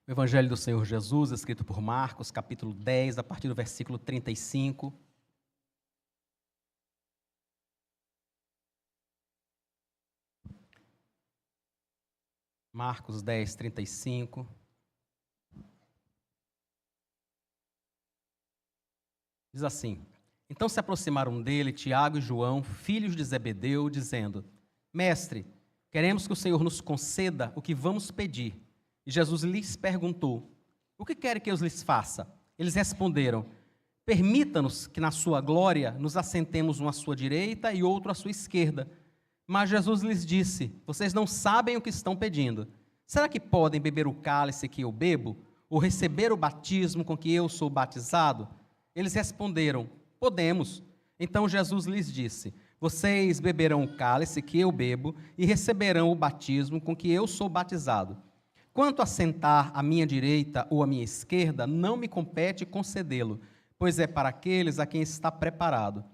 O Evangelho do Senhor Jesus, escrito por Marcos, capítulo 10, a partir do versículo 35. Marcos 10, 35. Diz assim: Então se aproximaram dele Tiago e João, filhos de Zebedeu, dizendo: Mestre, queremos que o Senhor nos conceda o que vamos pedir. E Jesus lhes perguntou: O que querem que eu lhes faça? Eles responderam: Permita-nos que na sua glória nos assentemos um à sua direita e outro à sua esquerda. Mas Jesus lhes disse: Vocês não sabem o que estão pedindo. Será que podem beber o cálice que eu bebo, ou receber o batismo com que eu sou batizado? Eles responderam: Podemos. Então Jesus lhes disse: Vocês beberão o cálice que eu bebo e receberão o batismo com que eu sou batizado. Quanto a sentar à minha direita ou à minha esquerda, não me compete concedê-lo, pois é para aqueles a quem está preparado.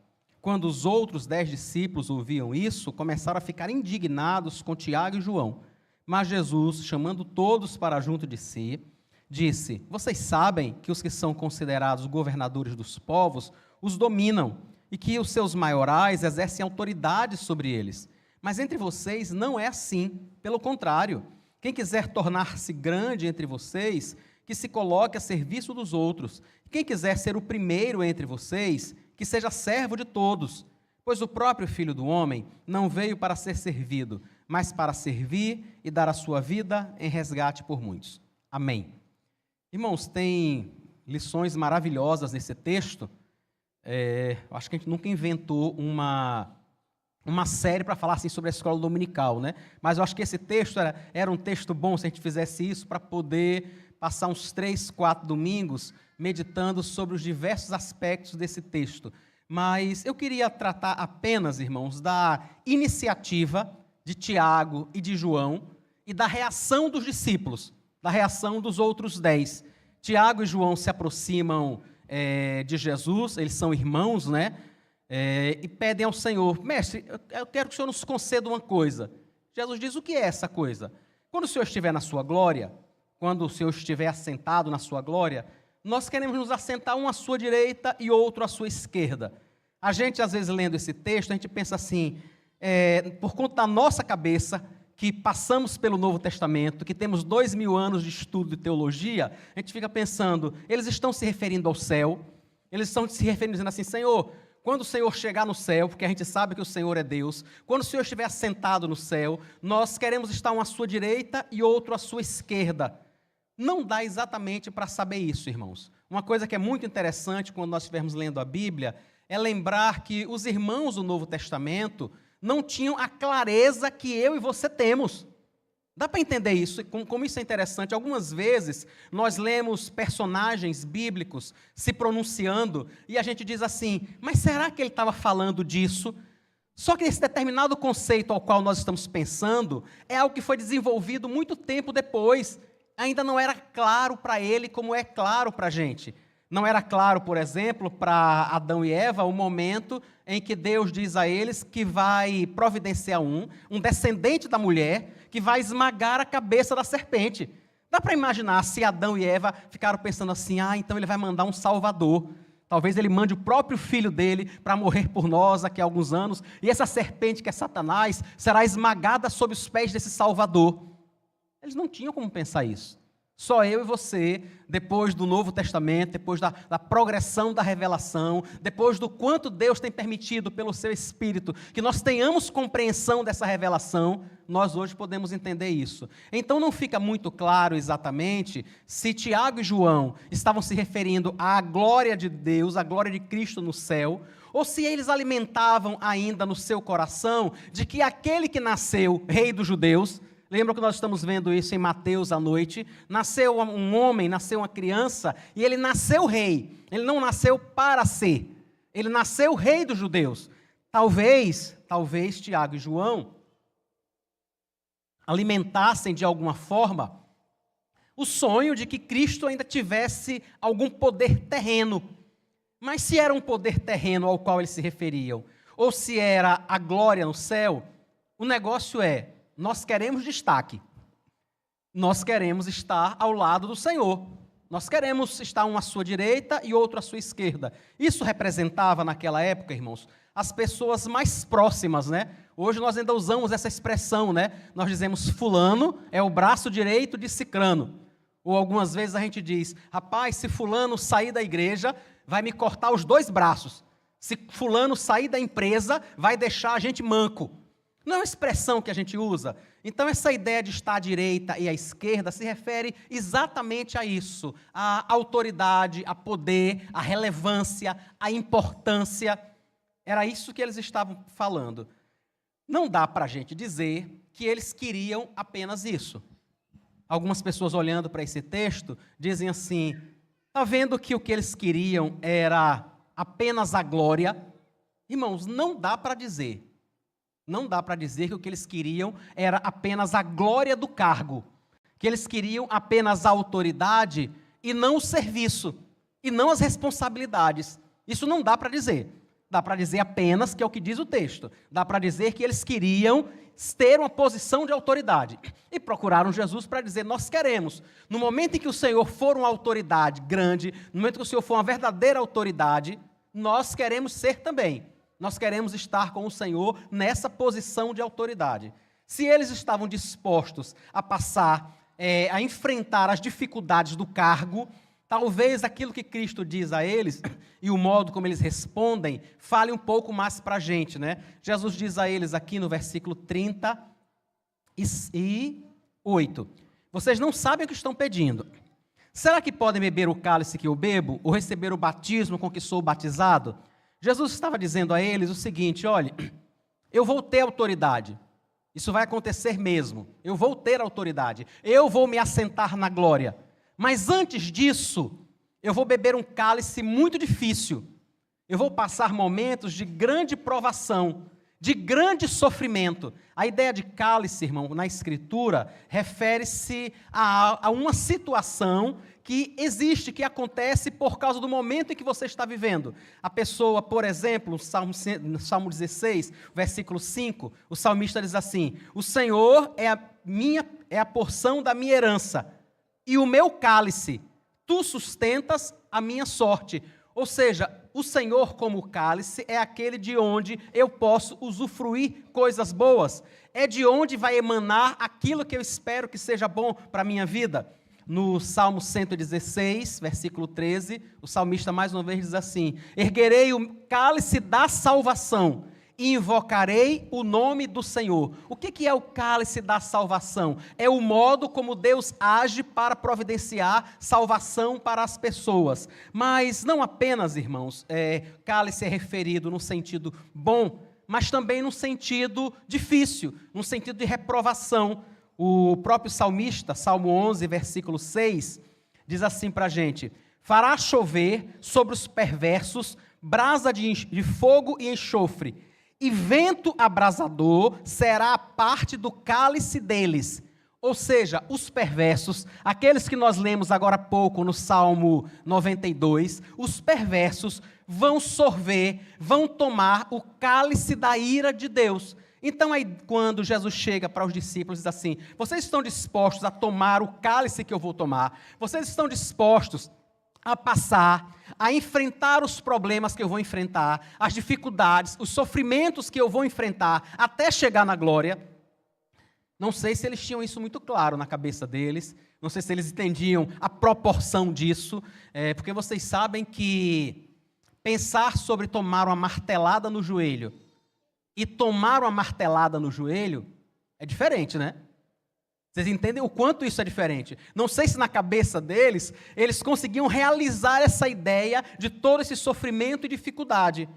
Quando os outros 10 discípulos ouviam isso, começaram a ficar indignados com Tiago e João. Mas Jesus, chamando todos para junto de si, disse: Vocês sabem que os que são considerados governadores dos povos os dominam, e que os seus maiorais exercem autoridade sobre eles. Mas entre vocês não é assim, pelo contrário. Quem quiser tornar-se grande entre vocês, que se coloque a serviço dos outros. Quem quiser ser o primeiro entre vocês, que seja servo de todos. Pois o próprio Filho do Homem não veio para ser servido, mas para servir e dar a sua vida em resgate por muitos. Amém. Irmãos, tem lições maravilhosas nesse texto. Acho que a gente nunca inventou uma série para falar assim, sobre a escola dominical, né? Mas eu acho que esse texto era um texto bom se a gente fizesse isso, para poder passar uns 3, 4 domingos meditando sobre os diversos aspectos desse texto. Mas eu queria tratar apenas, irmãos, da iniciativa de Tiago e de João e da reação dos discípulos, da reação dos outros 10. Tiago e João se aproximam de Jesus, eles são irmãos, né? E pedem ao Senhor: Mestre, eu quero que o Senhor nos conceda uma coisa. Jesus diz: o que é essa coisa? Quando o Senhor estiver na sua glória, quando o Senhor estiver assentado na sua glória, nós queremos nos assentar um à sua direita e outro à sua esquerda. A gente, às vezes, lendo esse texto, a gente pensa assim, por conta da nossa cabeça, que passamos pelo Novo Testamento, que temos 2000 anos de estudo de teologia, a gente fica pensando, eles estão se referindo ao céu, eles estão se referindo, dizendo assim: Senhor, quando o Senhor chegar no céu, porque a gente sabe que o Senhor é Deus, quando o Senhor estiver assentado no céu, nós queremos estar um à sua direita e outro à sua esquerda. Não dá exatamente para saber isso, irmãos. Uma coisa que é muito interessante quando nós estivermos lendo a Bíblia é lembrar que os irmãos do Novo Testamento não tinham a clareza que eu e você temos. Dá para entender isso, como isso é interessante. Algumas vezes nós lemos personagens bíblicos se pronunciando e a gente diz assim: mas será que ele estava falando disso? Só que esse determinado conceito ao qual nós estamos pensando é algo que foi desenvolvido muito tempo depois. Ainda não era claro para ele como é claro para a gente. Não era claro, por exemplo, para Adão e Eva, o momento em que Deus diz a eles que vai providenciar um descendente da mulher, que vai esmagar a cabeça da serpente. Dá para imaginar se Adão e Eva ficaram pensando assim: então ele vai mandar um salvador. Talvez ele mande o próprio filho dele para morrer por nós daqui a alguns anos, e essa serpente, que é Satanás, será esmagada sob os pés desse salvador. Eles não tinham como pensar isso. Só eu e você, depois do Novo Testamento, depois da progressão da revelação, depois do quanto Deus tem permitido pelo seu Espírito que nós tenhamos compreensão dessa revelação, nós hoje podemos entender isso. Então não fica muito claro exatamente se Tiago e João estavam se referindo à glória de Deus, à glória de Cristo no céu, ou se eles alimentavam ainda no seu coração de que aquele que nasceu, rei dos judeus, lembra que nós estamos vendo isso em Mateus à noite? Nasceu um homem, nasceu uma criança, e ele nasceu rei. Ele não nasceu para ser. Ele nasceu rei dos judeus. Talvez Tiago e João alimentassem de alguma forma o sonho de que Cristo ainda tivesse algum poder terreno. Mas se era um poder terreno ao qual eles se referiam, ou se era a glória no céu, o negócio é: nós queremos destaque. nós queremos estar ao lado do Senhor. Nós queremos estar um à sua direita e outro à sua esquerda. Isso representava naquela época, irmãos, as pessoas mais próximas, né? Hoje nós ainda usamos essa expressão, né? Nós dizemos fulano é o braço direito de cicrano. Ou algumas vezes a gente diz, rapaz, se fulano sair da igreja, vai me cortar os dois braços. Se fulano sair da empresa, vai deixar a gente manco. Não é uma expressão que a gente usa. Então, essa ideia de estar à direita e à esquerda se refere exatamente a isso. A autoridade, a poder, a relevância, a importância. Era isso que eles estavam falando. Não dá para a gente dizer que eles queriam apenas isso. Algumas pessoas olhando para esse texto dizem assim, está vendo que o que eles queriam era apenas a glória? Irmãos, não dá para dizer. Não dá para dizer que o que eles queriam era apenas a glória do cargo, que eles queriam apenas a autoridade e não o serviço, e não as responsabilidades. Isso não dá para dizer. Dá para dizer apenas, que é o que diz o texto, dá para dizer que eles queriam ter uma posição de autoridade. E procuraram Jesus para dizer, nós queremos. No momento em que o Senhor for uma autoridade grande, no momento que o Senhor for uma verdadeira autoridade, nós queremos ser também. Nós queremos estar com o Senhor nessa posição de autoridade. Se eles estavam dispostos a passar, a enfrentar as dificuldades do cargo, talvez aquilo que Cristo diz a eles e o modo como eles respondem fale um pouco mais para a gente, né? Jesus diz a eles aqui no versículo 38, vocês não sabem o que estão pedindo. Será que podem beber o cálice que eu bebo ou receber o batismo com que sou batizado? Jesus estava dizendo a eles o seguinte, olha, eu vou ter autoridade, isso vai acontecer mesmo, eu vou ter autoridade, eu vou me assentar na glória, mas antes disso, eu vou beber um cálice muito difícil, eu vou passar momentos de grande provação, de grande sofrimento. A ideia de cálice, irmão, na Escritura, refere-se a uma situação que existe, que acontece por causa do momento em que você está vivendo. A pessoa, por exemplo, no Salmo 16, versículo 5, o salmista diz assim, o Senhor é a porção da minha herança, e o meu cálice, tu sustentas a minha sorte. Ou seja, o Senhor como cálice é aquele de onde eu posso usufruir coisas boas. É de onde vai emanar aquilo que eu espero que seja bom para a minha vida. No Salmo 116, versículo 13, o salmista mais uma vez diz assim, erguerei o cálice da salvação e invocarei o nome do Senhor. O que é o cálice da salvação? É o modo como Deus age para providenciar salvação para as pessoas. Mas não apenas, irmãos, cálice é referido no sentido bom, mas também no sentido difícil, no sentido de reprovação. O próprio salmista, Salmo 11, versículo 6, diz assim para a gente, fará chover sobre os perversos brasa de fogo e enxofre, e vento abrasador será a parte do cálice deles. Ou seja, os perversos, aqueles que nós lemos agora há pouco no Salmo 92, os perversos vão sorver, vão tomar o cálice da ira de Deus. Então aí quando Jesus chega para os discípulos, diz assim, vocês estão dispostos a tomar o cálice que eu vou tomar? Vocês estão dispostos a passar, a enfrentar os problemas que eu vou enfrentar, as dificuldades, os sofrimentos que eu vou enfrentar, até chegar na glória? Não sei se eles tinham isso muito claro na cabeça deles, não sei se eles entendiam a proporção disso, porque vocês sabem que pensar sobre tomar uma martelada no joelho e tomar uma martelada no joelho é diferente, né? Vocês entendem o quanto isso é diferente? Não sei se na cabeça deles, eles conseguiam realizar essa ideia de todo esse sofrimento e dificuldade.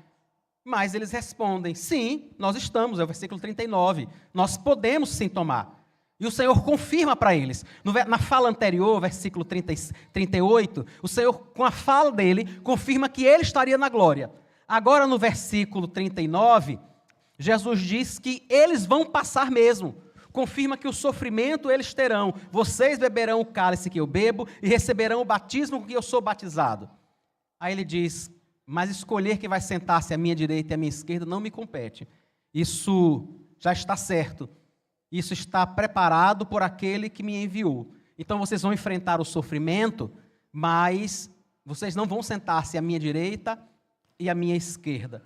Mas eles respondem, sim, nós estamos, é o versículo 39, nós podemos sim tomar. E o Senhor confirma para eles. Na fala anterior, versículo 38, o Senhor, com a fala dele, confirma que ele estaria na glória. Agora no versículo 39, Jesus diz que eles vão passar mesmo. Confirma que o sofrimento eles terão. Vocês beberão o cálice que eu bebo e receberão o batismo com que eu sou batizado. Aí ele diz, mas escolher quem vai sentar-se à minha direita e à minha esquerda não me compete. Isso já está certo. Isso está preparado por aquele que me enviou. Então vocês vão enfrentar o sofrimento, mas vocês não vão sentar-se à minha direita e à minha esquerda.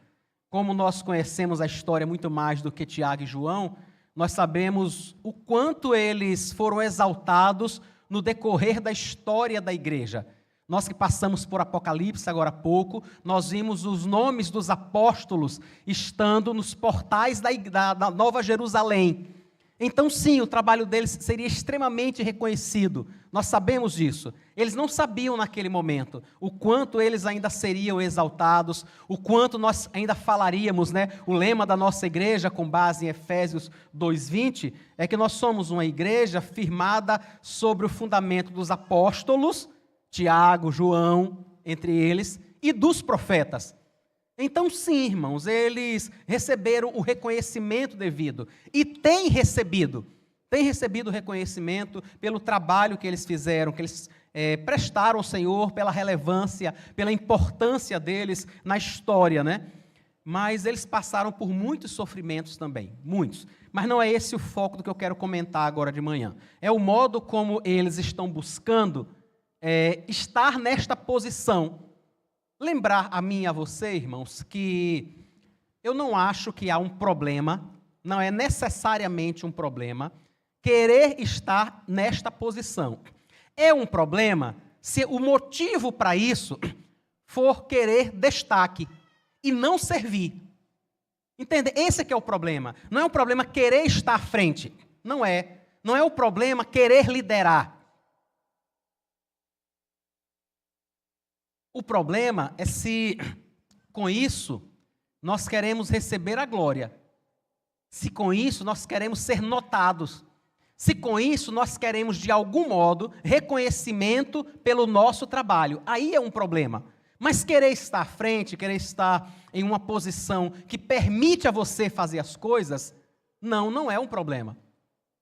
Como nós conhecemos a história muito mais do que Tiago e João, nós sabemos o quanto eles foram exaltados no decorrer da história da igreja. Nós que passamos por Apocalipse agora há pouco, nós vimos os nomes dos apóstolos estando nos portais da Nova Jerusalém. Então, sim, o trabalho deles seria extremamente reconhecido. Nós sabemos disso. Eles não sabiam naquele momento o quanto eles ainda seriam exaltados, o quanto nós ainda falaríamos, né? O lema da nossa igreja, com base em Efésios 2:20, é que nós somos uma igreja firmada sobre o fundamento dos apóstolos, Tiago, João, entre eles, e dos profetas. Então, sim, irmãos, eles receberam o reconhecimento devido. E têm recebido o reconhecimento pelo trabalho que eles fizeram, que eles prestaram ao Senhor, pela relevância, pela importância deles na história, né? Mas eles passaram por muitos sofrimentos também, muitos. Mas não é esse o foco do que eu quero comentar agora de manhã. É o modo como eles estão buscando estar nesta posição. Lembrar a mim e a você, irmãos, que eu não acho que há um problema, não é necessariamente um problema, querer estar nesta posição. É um problema se o motivo para isso for querer destaque e não servir. Entende? Esse é que é o problema. Não é um problema querer estar à frente. Não é. Não é o problema querer liderar. O problema é se, com isso, nós queremos receber a glória. Se com isso nós queremos ser notados. Se com isso nós queremos, de algum modo, reconhecimento pelo nosso trabalho. Aí é um problema. Mas querer estar à frente, querer estar em uma posição que permite a você fazer as coisas, não é um problema.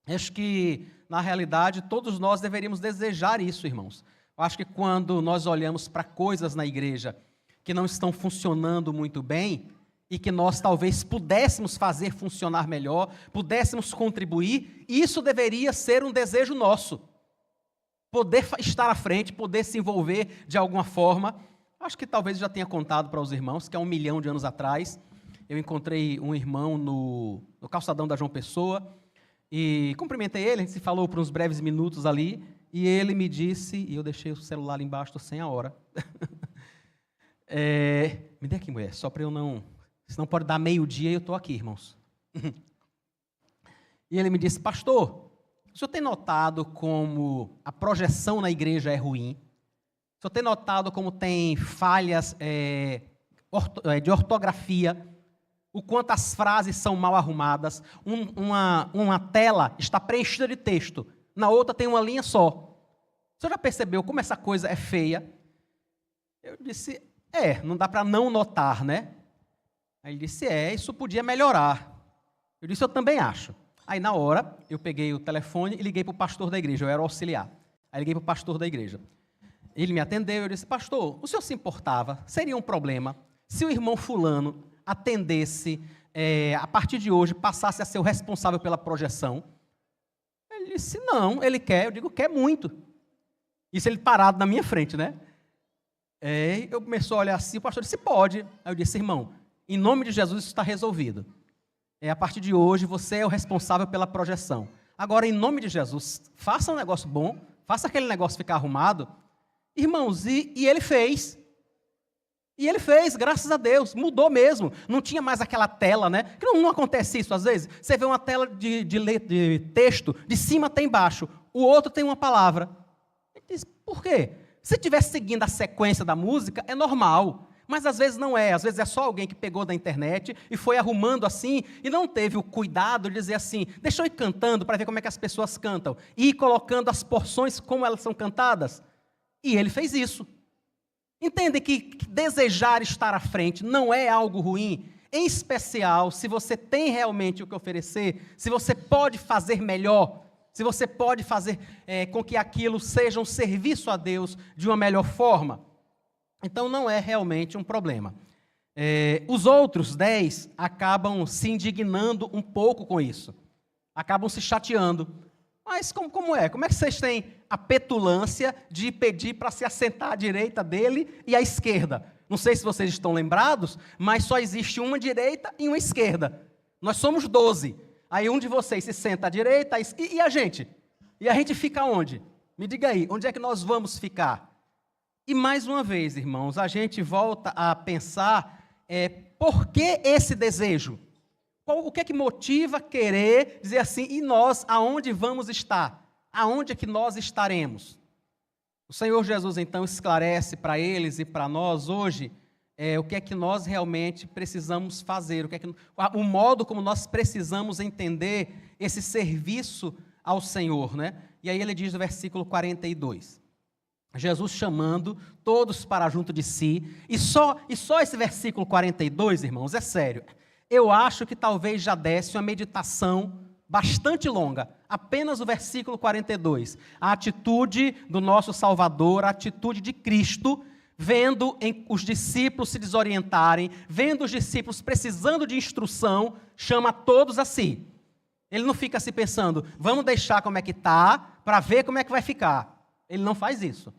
Acho que, na realidade, todos nós deveríamos desejar isso, irmãos. Eu acho que quando nós olhamos para coisas na igreja que não estão funcionando muito bem e que nós talvez pudéssemos fazer funcionar melhor, pudéssemos contribuir, isso deveria ser um desejo nosso. Poder estar à frente, poder se envolver de alguma forma. Acho que talvez eu já tenha contado para os irmãos que há 1 milhão de anos atrás eu encontrei um irmão no calçadão da João Pessoa e cumprimentei ele, a gente se falou por uns breves minutos ali. E ele me disse, e eu deixei o celular ali embaixo, estou sem a hora. Me dê aqui, mulher, só para eu não... Senão pode dar meio-dia e eu estou aqui, irmãos. E ele me disse, pastor, o senhor tem notado como a projeção na igreja é ruim? O senhor tem notado como tem falhas de ortografia? O quanto as frases são mal arrumadas? Uma tela está preenchida de texto. Na outra tem uma linha só. O senhor já percebeu como essa coisa é feia? Eu disse, não dá para não notar, né? Aí ele disse, isso podia melhorar. Eu disse, eu também acho. Aí na hora, eu peguei o telefone e liguei para o pastor da igreja, eu era o auxiliar. Aí liguei para o pastor da igreja. Ele me atendeu, eu disse, pastor, o senhor se importava? Seria um problema se o irmão fulano atendesse, a partir de hoje, passasse a ser o responsável pela projeção? Ele disse, não, ele quer. Eu digo, quer muito. Isso ele parado na minha frente, né? Eu comecei a olhar assim, o pastor disse, pode. Aí eu disse, irmão, em nome de Jesus isso está resolvido. A partir de hoje você é o responsável pela projeção. Agora, em nome de Jesus, faça um negócio bom, faça aquele negócio ficar arrumado. Irmãos, e ele fez. E ele fez, graças a Deus, mudou mesmo. Não tinha mais aquela tela, né? Que não acontece isso às vezes. Você vê uma tela de texto, de cima até embaixo. O outro tem uma palavra. Ele diz, por quê? Se estivesse seguindo a sequência da música, é normal. Mas às vezes não é. Às vezes é só alguém que pegou da internet e foi arrumando assim e não teve o cuidado de dizer assim, deixa eu ir cantando para ver como é que as pessoas cantam. E ir colocando as porções como elas são cantadas. E ele fez isso. Entende que desejar estar à frente não é algo ruim, em especial se você tem realmente o que oferecer, se você pode fazer melhor, se você pode fazer com que aquilo seja um serviço a Deus de uma melhor forma. Então não é realmente um problema. Os outros 10 acabam se indignando um pouco com isso, acabam se chateando. Mas como é? Como é que vocês têm a petulância de pedir para se assentar à direita dele e à esquerda? Não sei se vocês estão lembrados, mas só existe uma direita e uma esquerda. Nós somos 12. Aí um de vocês se senta à direita e a gente? E a gente fica onde? Me diga aí, onde é que nós vamos ficar? E mais uma vez, irmãos, a gente volta a pensar, por que esse desejo? O que é que motiva querer dizer assim, e nós, aonde vamos estar? Aonde é que nós estaremos? O Senhor Jesus, então, esclarece para eles e para nós hoje o que é que nós realmente precisamos fazer, o modo como nós precisamos entender esse serviço ao Senhor, né? E aí ele diz no versículo 42, Jesus chamando todos para junto de si, e só esse versículo 42, irmãos, é sério, eu acho que talvez já desse uma meditação bastante longa, apenas o versículo 42, a atitude do nosso Salvador, a atitude de Cristo, vendo os discípulos se desorientarem, vendo os discípulos precisando de instrução, chama todos a si. Ele não fica se pensando, vamos deixar como é que está, para ver como é que vai ficar. Ele não faz isso.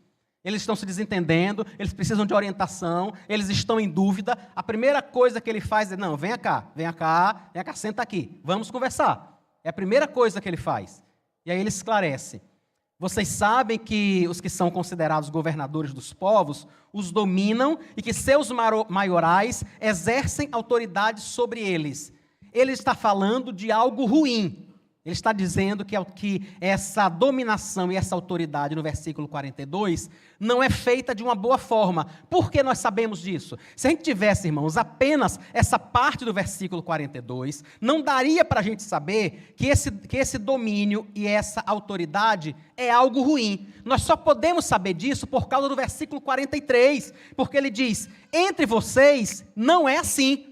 Eles estão se desentendendo, eles precisam de orientação, eles estão em dúvida. A primeira coisa que ele faz é, não, venha cá, senta aqui, vamos conversar. É a primeira coisa que ele faz. E aí ele esclarece. Vocês sabem que os que são considerados governadores dos povos os dominam e que seus maiorais exercem autoridade sobre eles. Ele está falando de algo ruim. Ele está dizendo que essa dominação e essa autoridade, no versículo 42, não é feita de uma boa forma. Por que nós sabemos disso? Se a gente tivesse, irmãos, apenas essa parte do versículo 42, não daria para a gente saber que esse domínio e essa autoridade é algo ruim. Nós só podemos saber disso por causa do versículo 43, porque ele diz, entre vocês não é assim.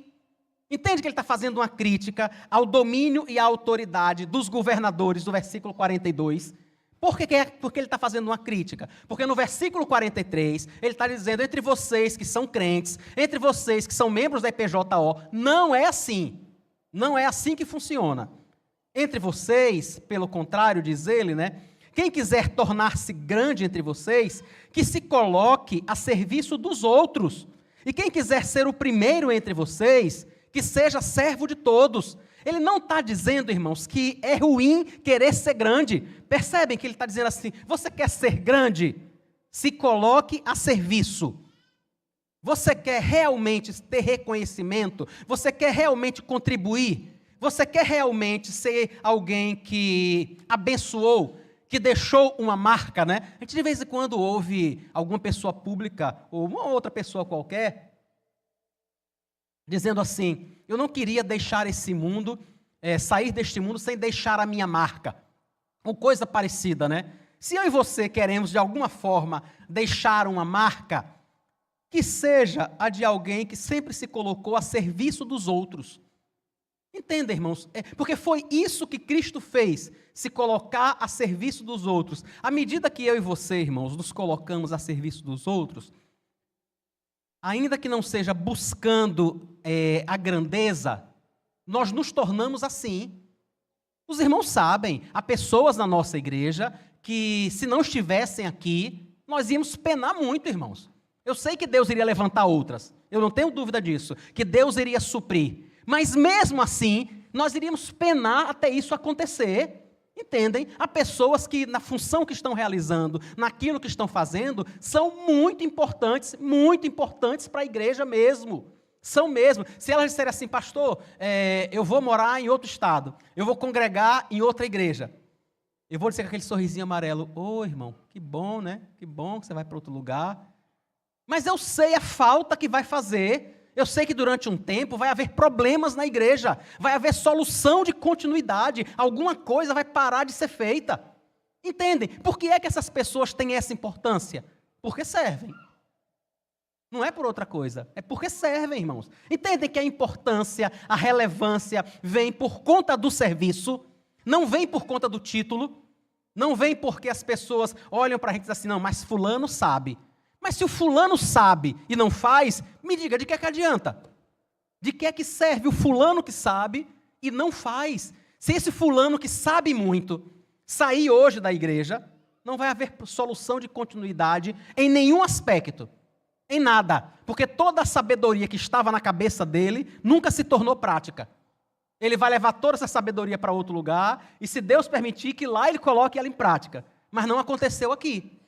Entende que ele está fazendo uma crítica ao domínio e à autoridade dos governadores do versículo 42? Por que ele está fazendo uma crítica? Porque no versículo 43, ele está dizendo, entre vocês que são crentes, entre vocês que são membros da EPJO, não é assim. Não é assim que funciona. Entre vocês, pelo contrário, diz ele, né? Quem quiser tornar-se grande entre vocês, que se coloque a serviço dos outros. E quem quiser ser o primeiro entre vocês, que seja servo de todos. Ele não está dizendo, irmãos, que é ruim querer ser grande. Percebem que ele está dizendo assim, você quer ser grande? Se coloque a serviço. Você quer realmente ter reconhecimento? Você quer realmente contribuir? Você quer realmente ser alguém que abençoou, que deixou uma marca, né? A gente de vez em quando ouve alguma pessoa pública, ou uma outra pessoa qualquer, dizendo assim, eu não queria deixar esse mundo, sair deste mundo sem deixar a minha marca. Ou coisa parecida, né? Se eu e você queremos, de alguma forma, deixar uma marca, que seja a de alguém que sempre se colocou a serviço dos outros. Entenda, irmãos? Porque foi isso que Cristo fez, se colocar a serviço dos outros. À medida que eu e você, irmãos, nos colocamos a serviço dos outros, ainda que não seja buscando a grandeza, nós nos tornamos assim. Os irmãos sabem, há pessoas na nossa igreja que, se não estivessem aqui, nós íamos penar muito, irmãos. Eu sei que Deus iria levantar outras, eu não tenho dúvida disso, que Deus iria suprir. Mas mesmo assim, nós iríamos penar até isso acontecer. Entendem? Há pessoas que, na função que estão realizando, naquilo que estão fazendo, são muito importantes para a igreja mesmo. São mesmo. Se elas disserem assim, pastor, eu vou morar em outro estado, eu vou congregar em outra igreja. Eu vou dizer com aquele sorrisinho amarelo, irmão, que bom, né? Que bom que você vai para outro lugar. Mas eu sei a falta que vai fazer. Eu sei que durante um tempo vai haver problemas na igreja, vai haver solução de continuidade, alguma coisa vai parar de ser feita. Entendem? Por que é que essas pessoas têm essa importância? Porque servem. Não é por outra coisa, é porque servem, irmãos. Entendem que a importância, a relevância vem por conta do serviço, não vem por conta do título, não vem porque as pessoas olham para a gente e dizem assim, não, mas fulano sabe. Mas se o fulano sabe e não faz, me diga, de que é que adianta? De que é que serve o fulano que sabe e não faz? Se esse fulano que sabe muito, sair hoje da igreja, não vai haver solução de continuidade em nenhum aspecto, em nada, porque toda a sabedoria que estava na cabeça dele nunca se tornou prática. Ele vai levar toda essa sabedoria para outro lugar, e se Deus permitir que lá ele coloque ela em prática. Mas não aconteceu aqui.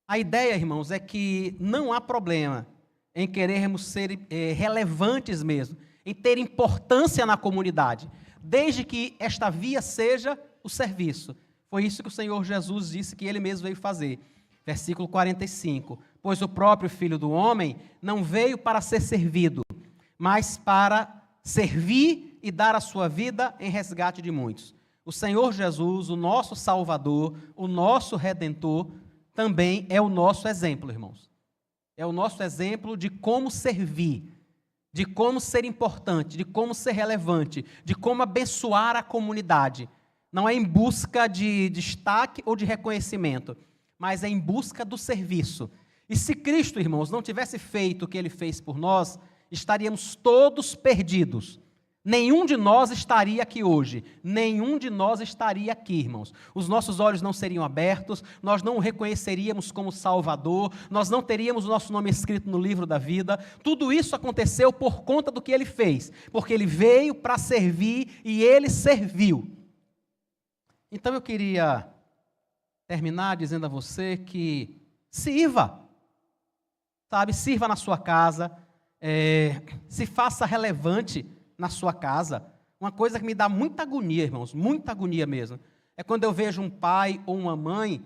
A ideia, irmãos, é que não há problema em querermos ser relevantes mesmo, em ter importância na comunidade, desde que esta via seja o serviço. Foi isso que o Senhor Jesus disse que Ele mesmo veio fazer. Versículo 45. Pois o próprio Filho do Homem não veio para ser servido, mas para servir e dar a sua vida em resgate de muitos. O Senhor Jesus, o nosso Salvador, o nosso Redentor, também é o nosso exemplo, irmãos. É o nosso exemplo de como servir, de como ser importante, de como ser relevante, de como abençoar a comunidade. Não é em busca de destaque ou de reconhecimento, mas é em busca do serviço. E se Cristo, irmãos, não tivesse feito o que Ele fez por nós, estaríamos todos perdidos. Nenhum de nós estaria aqui hoje. Nenhum de nós estaria aqui, irmãos. Os nossos olhos não seriam abertos, nós não o reconheceríamos como Salvador, nós não teríamos o nosso nome escrito no livro da vida. Tudo isso aconteceu por conta do que Ele fez, porque Ele veio para servir e Ele serviu. Então eu queria terminar dizendo a você que sirva, sabe? Sirva na sua casa, se faça relevante na sua casa. Uma coisa que me dá muita agonia, irmãos, muita agonia mesmo, é quando eu vejo um pai ou uma mãe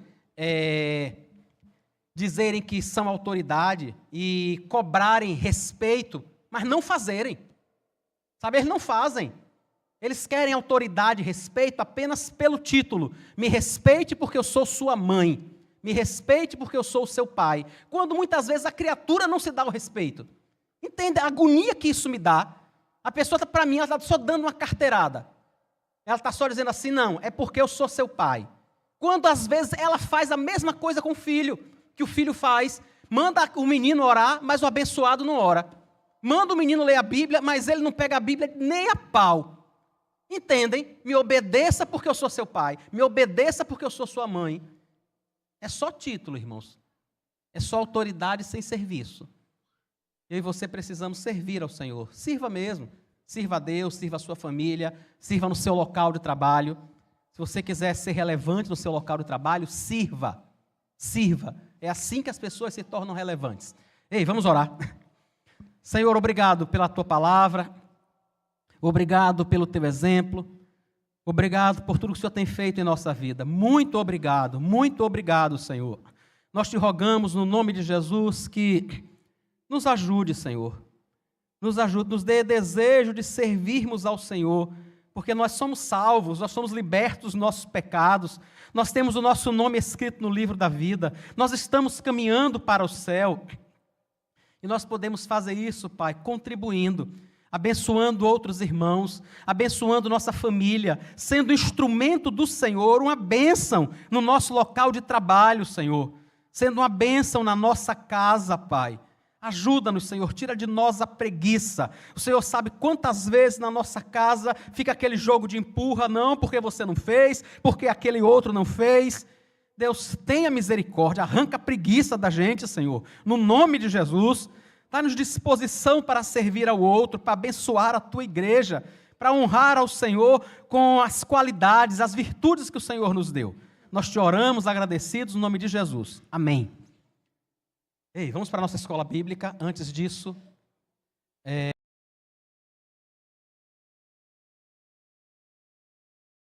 dizerem que são autoridade e cobrarem respeito, mas não fazerem. Sabe, eles não fazem. Eles querem autoridade e respeito apenas pelo título. Me respeite porque eu sou sua mãe. Me respeite porque eu sou o seu pai. Quando muitas vezes a criatura não se dá o respeito. Entende a agonia que isso me dá? A pessoa, para mim, ela está só dando uma carteirada. Ela está só dizendo assim, não, é porque eu sou seu pai. Quando às vezes ela faz a mesma coisa com o filho, que o filho faz, manda o menino orar, mas o abençoado não ora. Manda o menino ler a Bíblia, mas ele não pega a Bíblia nem a pau. Entendem? Me obedeça porque eu sou seu pai. Me obedeça porque eu sou sua mãe. É só título, irmãos. É só autoridade sem serviço. Eu e você precisamos servir ao Senhor. Sirva mesmo. Sirva a Deus, sirva a sua família, sirva no seu local de trabalho. Se você quiser ser relevante no seu local de trabalho, sirva. Sirva. É assim que as pessoas se tornam relevantes. Ei, vamos orar. Senhor, obrigado pela tua palavra. Obrigado pelo teu exemplo. Obrigado por tudo que o Senhor tem feito em nossa vida. Muito obrigado, Senhor. Nós te rogamos no nome de Jesus que nos ajude, Senhor. Nos ajude, nos dê desejo de servirmos ao Senhor, porque nós somos salvos, nós somos libertos dos nossos pecados, nós temos o nosso nome escrito no livro da vida, nós estamos caminhando para o céu, e nós podemos fazer isso, Pai, contribuindo, abençoando outros irmãos, abençoando nossa família, sendo instrumento do Senhor, uma bênção no nosso local de trabalho, Senhor, sendo uma bênção na nossa casa, Pai. Ajuda-nos, Senhor, tira de nós a preguiça. O Senhor sabe quantas vezes na nossa casa fica aquele jogo de empurra, não, porque você não fez, porque aquele outro não fez. Deus, tenha misericórdia, arranca a preguiça da gente, Senhor, no nome de Jesus. Dá-nos disposição para servir ao outro, para abençoar a tua igreja, para honrar ao Senhor com as qualidades, as virtudes que o Senhor nos deu. Nós te oramos agradecidos no nome de Jesus. Amém. Ei, vamos para a nossa escola bíblica. Antes disso,